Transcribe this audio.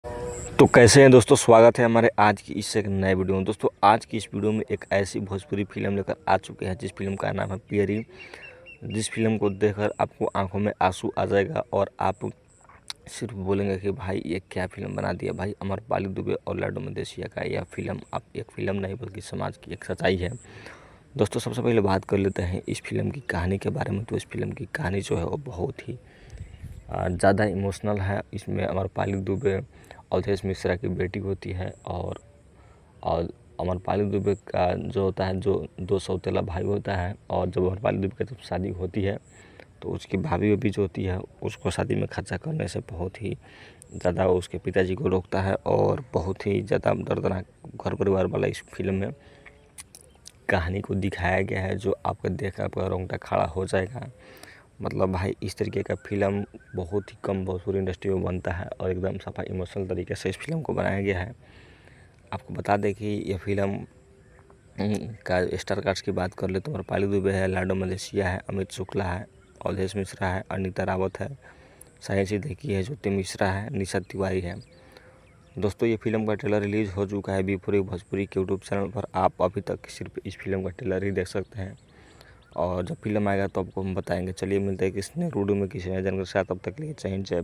तो कैसे हैं दोस्तों, स्वागत है हमारे आज की इस एक नए वीडियो में। दोस्तों आज की इस वीडियो में एक ऐसी भोजपुरी फिल्म लेकर आ चुके हैं जिस फिल्म का नाम है पियरी। जिस फिल्म को देखकर आपको आंखों में आंसू आ जाएगा और आप सिर्फ बोलेंगे कि भाई ये क्या फिल्म बना दिया। भाई अमरपाली दुबे और लाडो मदेशिया का यह फिल्म अब एक फिल्म नहीं बल्कि समाज की एक सच्चाई है। दोस्तों सबसे पहले बात कर लेते हैं इस फिल्म की कहानी के बारे में। तो इस फिल्म की कहानी जो है वो बहुत ही ज़्यादा इमोशनल है। इसमें अमरपाली दुबे अवधेश मिश्रा की बेटी होती है और अमरपाली दुबे का जो होता है, जो दो सौतेला भाई होता है, और जब अमरपाली दुबे की जब शादी होती है तो उसकी भाभी भी जो होती है उसको शादी में खर्चा करने से बहुत ही ज़्यादा उसके पिताजी को रोकता है। और बहुत ही ज़्यादा दर्दनाक घर परिवार वाला इस फिल्म में कहानी को दिखाया गया है, जो आपको देखकर आपका रोंगटा खड़ा हो जाएगा। मतलब भाई इस तरीके का फ़िल्म बहुत ही कम भोजपुरी इंडस्ट्री में बनता है और एकदम सफा इमोशनल तरीके से इस फिल्म को बनाया गया है। आपको बता दें कि यह फिल्म का स्टार कास्ट की बात कर ले तो अमरपाली दुबे है, लाडो मलेशिया है, अमित शुक्ला है, अवधेश मिश्रा है, अनीता रावत है, साहिल सिद्दीकी है, ज्योति मिश्रा है, निशा तिवारी है। दोस्तों ये फिल्म का ट्रेलर रिलीज़ हो चुका है बी4 भोजपुरी के यूट्यूब चैनल पर। आप अभी तक सिर्फ इस फिल्म का ट्रेलर ही देख सकते हैं और जब फिल्म आएगा तो आपको हम बताएंगे। चलिए मिलते हैं किसी नए वीडियो में किसी नए जानकारी के साथ। तब तक के लिए जय हिंद, जय भारत।